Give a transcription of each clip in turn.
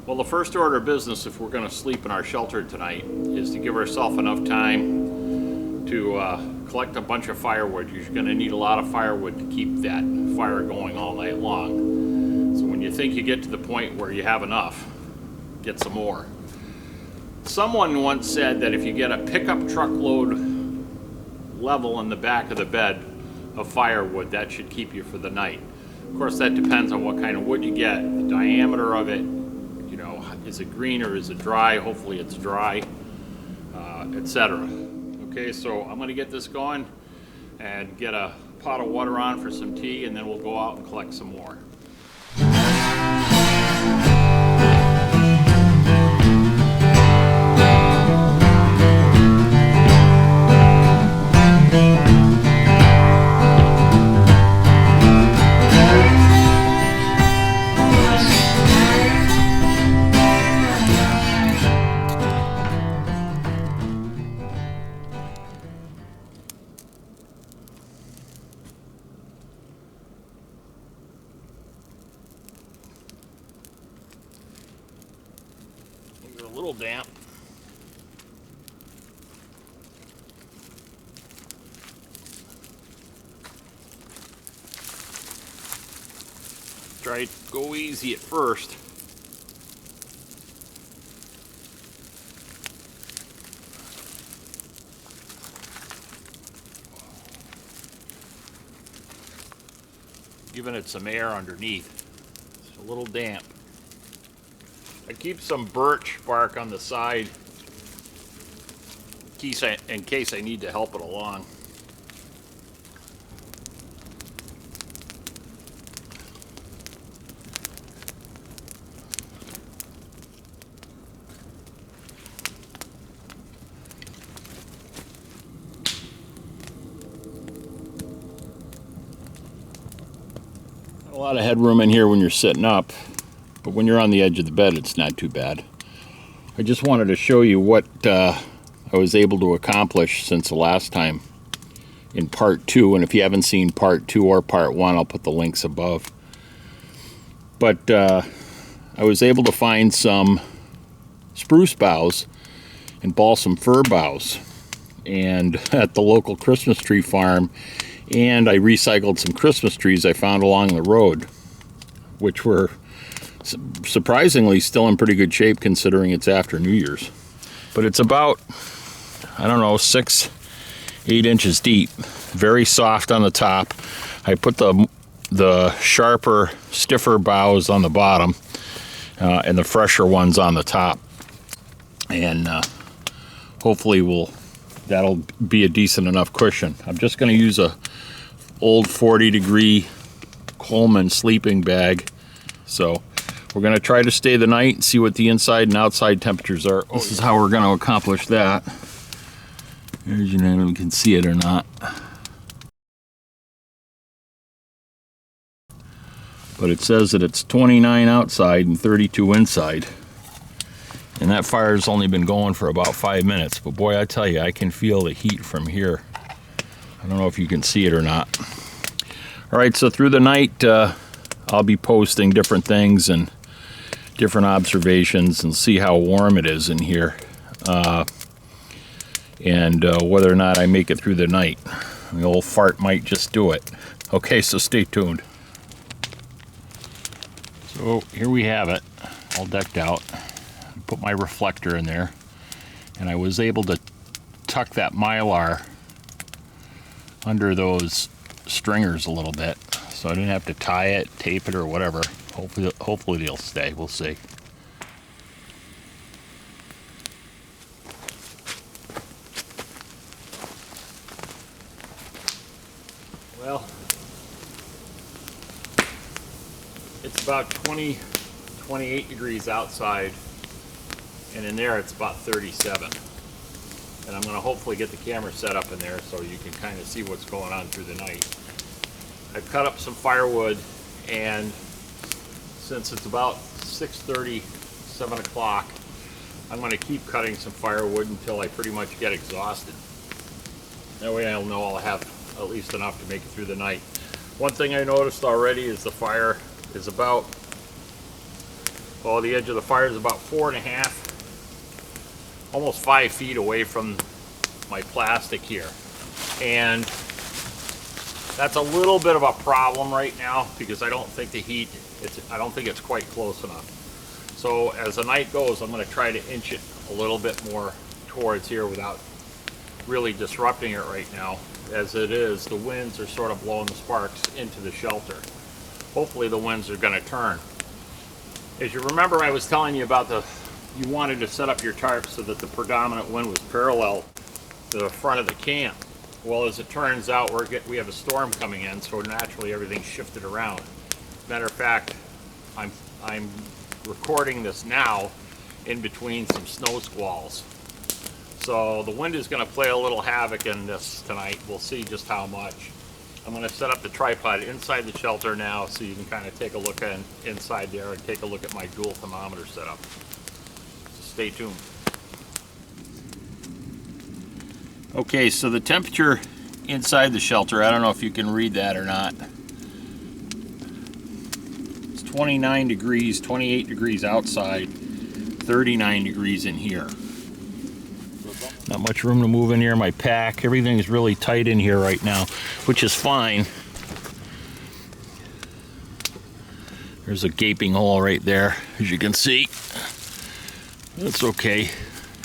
Well, the first order of business, if we're going to sleep in our shelter tonight, is to give ourselves enough time to collect a bunch of firewood. You're going to need a lot of firewood to keep that fire going all night long. So when you think you get to the point where you have enough, get some more. Someone once said that if you get a pickup truckload level in the back of the bed of firewood, that should keep you for the night. Of course, that depends on what kind of wood you get, the diameter of it. Is it green or is it dry? Hopefully it's dry, etc. Okay, so I'm going to get this going and get a pot of water on for some tea, and then we'll go out and collect some more. They're a little damp. Try to go easy at first. Giving it some air underneath. It's a little damp. I keep some birch bark on the side in case I need to help it along. A lot of headroom in here when you're sitting up, but when you're on the edge of the bed, it's not too bad. I just wanted to show you what I was able to accomplish since the last time in part 2, and if you haven't seen part 2 or part 1, I'll put the links above. But I was able to find some spruce boughs and balsam fir boughs and at the local Christmas tree farm, and I recycled some Christmas trees I found along the road, which were surprisingly still in pretty good shape considering it's after New Year's. But it's about, I don't know, 6-8 inches deep, very soft on the top. I put the sharper, stiffer boughs on the bottom and the fresher ones on the top, and hopefully that'll be a decent enough cushion. I'm just going to use a old 40-degree Coleman sleeping bag. So we're going to try to stay the night and see what the inside and outside temperatures are. This is how we're going to accomplish that. There's, you know, you can see it or not. But it says that it's 29 outside and 32 inside. And that fire's only been going for about 5 minutes. But boy, I tell you, I can feel the heat from here. I don't know if you can see it or not. All right, so through the night, I'll be posting different things and different observations and see how warm it is in here. And whether or not I make it through the night. The old fart might just do it. Okay, so stay tuned. So here we have it, all decked out. Put my reflector in there, and I was able to tuck that mylar under those stringers a little bit, so I didn't have to tie it, tape it, or whatever. Hopefully they'll stay. We'll see. Well, it's about 28 degrees outside, and in there it's about 37. And I'm going to hopefully get the camera set up in there so you can kind of see what's going on through the night. I've cut up some firewood, and since it's about 6:30, 7 o'clock, I'm going to keep cutting some firewood until I pretty much get exhausted. That way I'll know I'll have at least enough to make it through the night. One thing I noticed already is the fire is about Well, the edge of the fire is about 4.5, almost 5 feet away from my plastic here. And that's a little bit of a problem right now because I don't think the heat, I don't think it's quite close enough. So as the night goes, I'm going to try to inch it a little bit more towards here without really disrupting it right now. As it is, the winds are sort of blowing the sparks into the shelter. Hopefully the winds are going to turn. As you remember, I was telling you about you wanted to set up your tarp so that the predominant wind was parallel to the front of the camp. Well, as it turns out, we have a storm coming in, so naturally everything's shifted around. Matter of fact, I'm recording this now in between some snow squalls. So the wind is going to play a little havoc in this tonight. We'll see just how much. I'm going to set up the tripod inside the shelter now so you can kind of take a look inside there and take a look at my dual thermometer setup. So stay tuned. Okay, so the temperature inside the shelter, I don't know if you can read that or not. It's 29 degrees, 28 degrees outside, 39 degrees in here. Not much room to move in here. My pack, everything's really tight in here right now, which is fine. There's a gaping hole right there, as you can see. That's okay.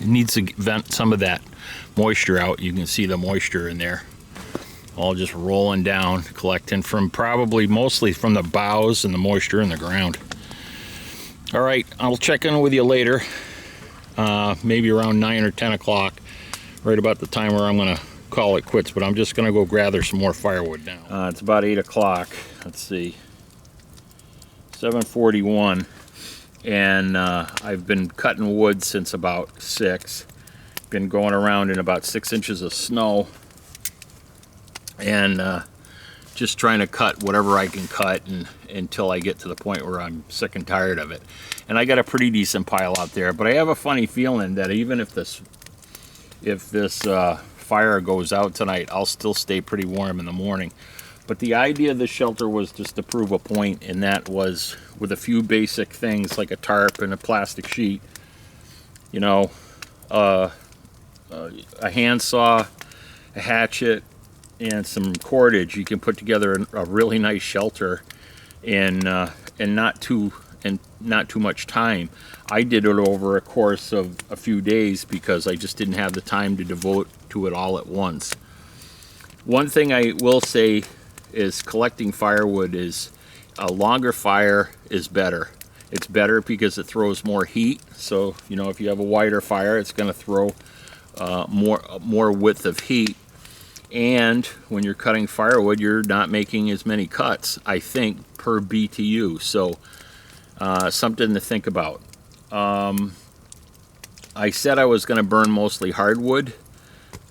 It needs to vent some of that moisture out. You can see the moisture in there. All just rolling down, collecting from mostly from the boughs and the moisture in the ground. All right, I'll check in with you later, maybe around 9 or 10 o'clock, right about the time where I'm gonna call it quits, but I'm just gonna go gather some more firewood now. It's about 8 o'clock, let's see, 7:41, and I've been cutting wood since about 6. Been going around in about 6 inches of snow, and just trying to cut whatever I can cut until I get to the point where I'm sick and tired of it. And I got a pretty decent pile out there, but I have a funny feeling that even if this fire goes out tonight, I'll still stay pretty warm in the morning. But the idea of the shelter was just to prove a point, and that was with a few basic things like a tarp and a plastic sheet, you know, a handsaw, a hatchet, and some cordage. You can put together a really nice shelter in not too much time. I did it over a course of a few days because I just didn't have the time to devote to it all at once. One thing I will say is collecting firewood is a longer fire is better. It's better because it throws more heat. So, you know, if you have a wider fire, it's going to throw more width of heat. And when you're cutting firewood, you're not making as many cuts, I think, per BTU. So something to think about. I said I was going to burn mostly hardwood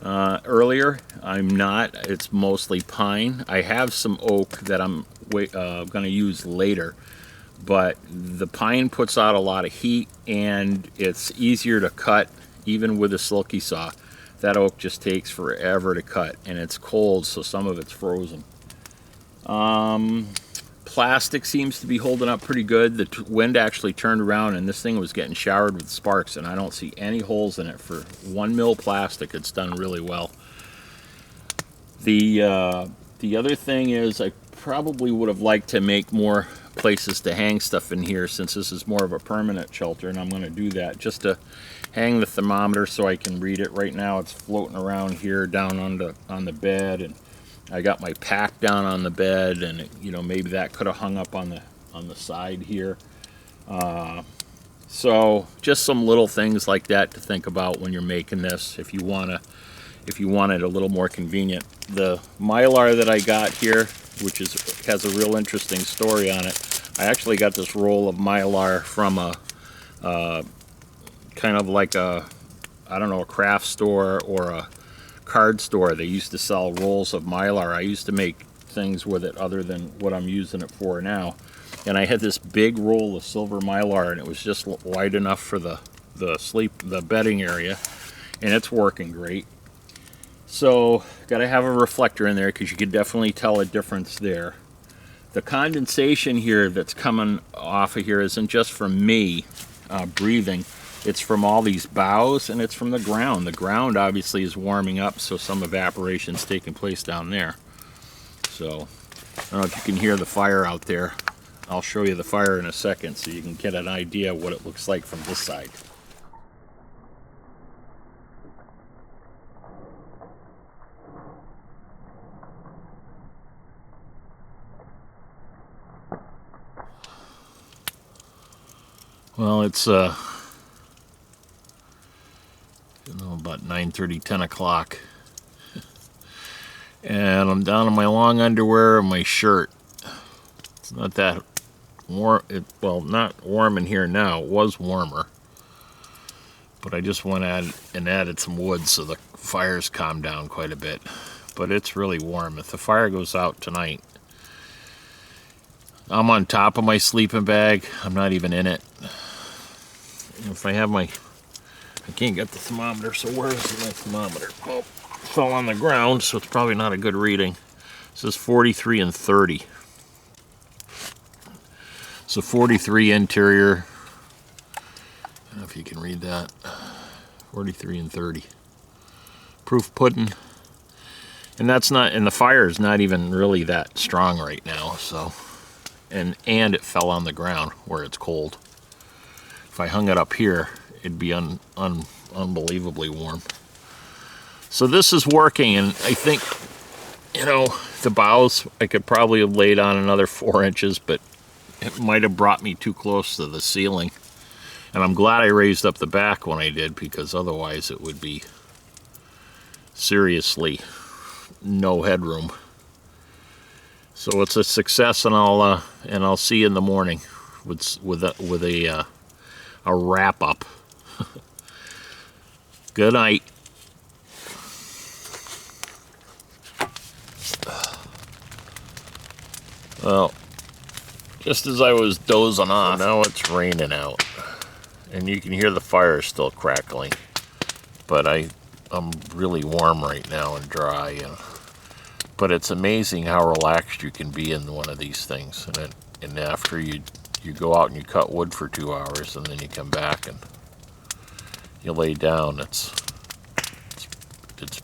earlier. I'm not. It's mostly pine. I have some oak that I'm going to use later. But the pine puts out a lot of heat, and it's easier to cut even with a Silky saw. That oak just takes forever to cut, and it's cold, so some of it's frozen. Plastic seems to be holding up pretty good. The wind actually turned around, and this thing was getting showered with sparks, and I don't see any holes in it. For 1 mil plastic, it's done really well. The other thing is I probably would have liked to make more places to hang stuff in here, since this is more of a permanent shelter, and I'm going to do that just to hang the thermometer so I can read it. Right now it's floating around here down on the bed, and I got my pack down on the bed, and you know, maybe that could have hung up on the side here. So just some little things like that to think about when you're making this, if you want it a little more convenient. The Mylar that I got here, which has a real interesting story on it. I actually got this roll of Mylar from a kind of like a, I don't know, a craft store or a card store. They used to sell rolls of Mylar. I used to make things with it other than what I'm using it for now. And I had this big roll of silver Mylar, and it was just wide enough for the bedding area, and it's working great. So got to have a reflector in there because you can definitely tell a difference there. The condensation here that's coming off of here isn't just from me breathing. It's from all these boughs, and it's from the ground. The ground obviously is warming up, so some evaporation is taking place down there. So I don't know if you can hear the fire out there. I'll show you the fire in a second so you can get an idea of what it looks like from this side. Well, it's about 9:30, 10 o'clock. And I'm down in my long underwear and my shirt. It's not that warm. Well, not warm in here now. It was warmer. But I just went out and added some wood so the fire's calmed down quite a bit. But it's really warm. If the fire goes out tonight, I'm on top of my sleeping bag. I'm not even in it. If I have my... I can't get the thermometer, so where's my thermometer? Oh, it fell on the ground, so it's probably not a good reading. It says 43 and 30. So 43 interior. I don't know if you can read that. 43 and 30. Proof pudding. And that's not, and the fire is not even really that strong right now, so. And it fell on the ground where it's cold. If I hung it up here, it'd be unbelievably warm. So this is working, and I think, you know, the boughs, I could probably have laid on another 4 inches, but it might have brought me too close to the ceiling. And I'm glad I raised up the back when I did, because otherwise it would be seriously no headroom. So it's a success, and I'll see you in the morning with a wrap up. Good night. Well, just as I was dozing off, now it's raining out, and you can hear the fire still crackling. But I'm really warm right now and dry. But it's amazing how relaxed you can be in one of these things. And after you go out and you cut wood for 2 hours, and then you come back and you lay down. It's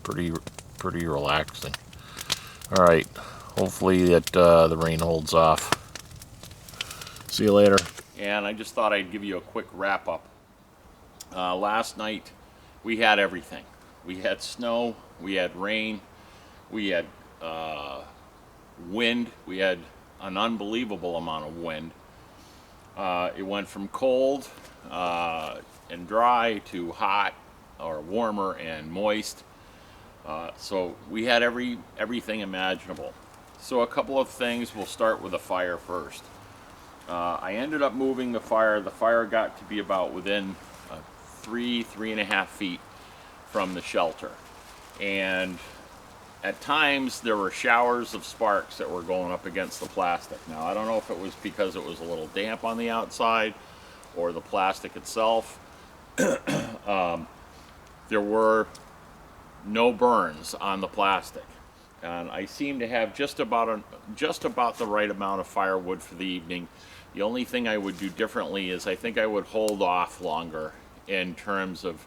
pretty relaxing. All right, hopefully the rain holds off. See you later. And I just thought I'd give you a quick wrap up. Last night we had everything. We had snow, we had rain, we had wind. We had an unbelievable amount of wind. It went from cold and dry to hot, or warmer and moist. So we had everything imaginable. So a couple of things. We'll start with the fire first. I ended up moving the fire. The fire got to be about within 3.5 feet from the shelter. And at times there were showers of sparks that were going up against the plastic. Now I don't know if it was because it was a little damp on the outside or the plastic itself. There were no burns on the plastic, and I seem to have just about the right amount of firewood for the evening. The only thing I would do differently is I think I would hold off longer in terms of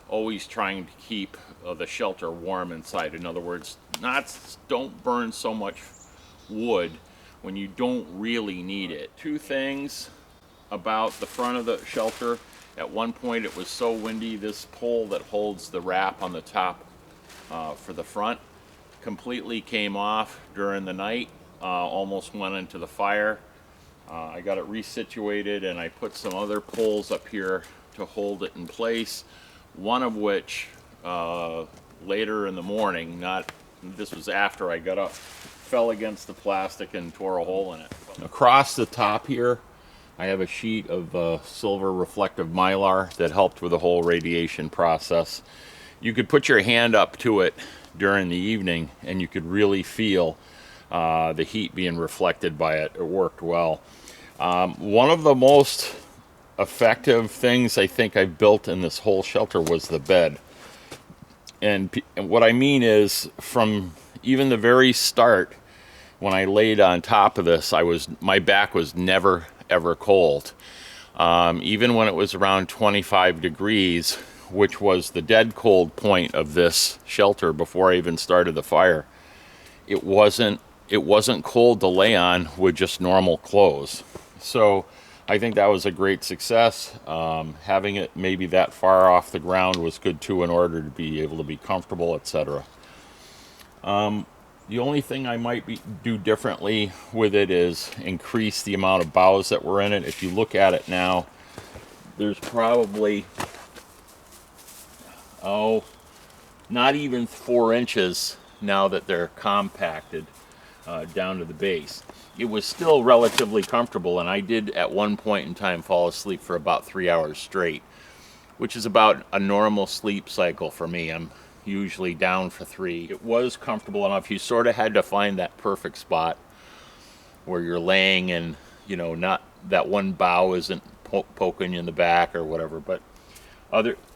always trying to keep the shelter warm inside. In other words, don't burn so much wood when you don't really need it. Two things about the front of the shelter. At one point it was so windy, this pole that holds the wrap on the top for the front completely came off during the night, almost went into the fire. I got it resituated, and I put some other poles up here to hold it in place, one of which later in the morning, this was after I got up, fell against the plastic and tore a hole in it. Across the top here I have a sheet of silver reflective mylar that helped with the whole radiation process. You could put your hand up to it during the evening and you could really feel the heat being reflected by it. It worked well. One of the most effective things I think I built in this whole shelter was the bed. And what I mean is, from even the very start, when I laid on top of this, my back was never ever cold. Even when it was around 25 degrees, which was the dead cold point of this shelter before I even started the fire, it wasn't cold to lay on with just normal clothes. So I think that was a great success. Having it maybe that far off the ground was good too, in order to be able to be comfortable, etc. The only thing I might do differently with it is increase the amount of boughs that were in it. If you look at it now, there's probably, not even 4 inches now that they're compacted down to the base. It was still relatively comfortable, and I did at one point in time fall asleep for about 3 hours straight, which is about a normal sleep cycle for me. I'm usually down for 3. It was comfortable enough. You sort of had to find that perfect spot where you're laying and, not that one bough isn't poking you in the back or whatever, but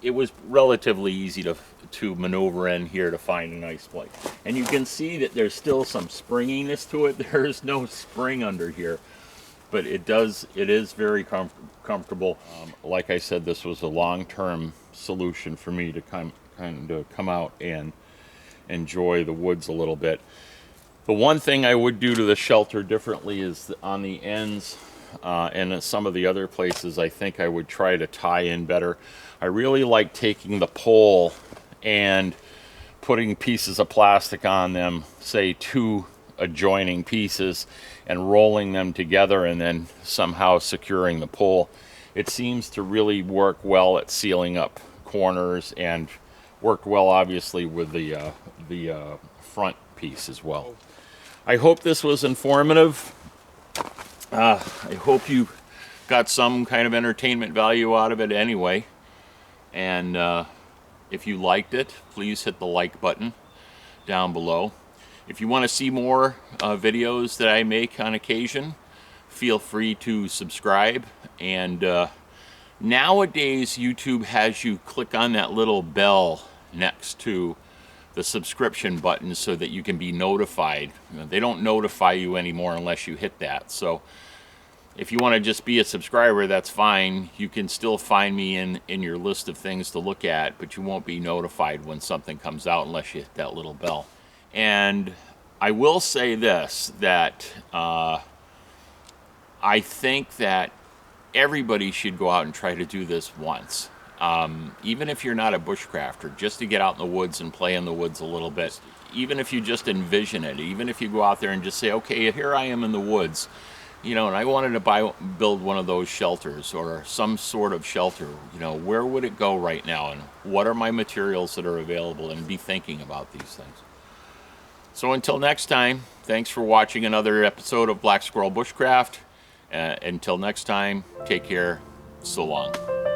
it was relatively easy to maneuver in here to find a nice place. And you can see that there's still some springiness to it. There's no spring under here, but it is very comfortable. Like I said, this was a long-term solution for me to kind of come out and enjoy the woods a little bit. The one thing I would do to the shelter differently is on the ends and at some of the other places, I think I would try to tie in better. I really like taking the pole and putting pieces of plastic on them, say 2 adjoining pieces, and rolling them together and then somehow securing the pole. It seems to really work well at sealing up corners, and worked well obviously with the front piece as well. I hope this was informative. I hope you got some kind of entertainment value out of it anyway. And if you liked it, please hit the like button down below. If you want to see more videos that I make on occasion, feel free to subscribe. And nowadays, YouTube has you click on that little bell next to the subscription button so that you can be notified. They don't notify you anymore unless you hit that. So if you want to just be a subscriber, that's fine. You can still find me in your list of things to look at, but you won't be notified when something comes out unless you hit that little bell. And I will say this, that I think that everybody should go out and try to do this once. Even if you're not a bushcrafter, just to get out in the woods and play in the woods a little bit. Even if you just envision it, even if you go out there and just say, okay, here I am in the woods, and I wanted to build one of those shelters or some sort of shelter, where would it go right now? And what are my materials that are available? And be thinking about these things. So until next time, thanks for watching another episode of Black Squirrel Bushcraft. Until next time, take care. So long.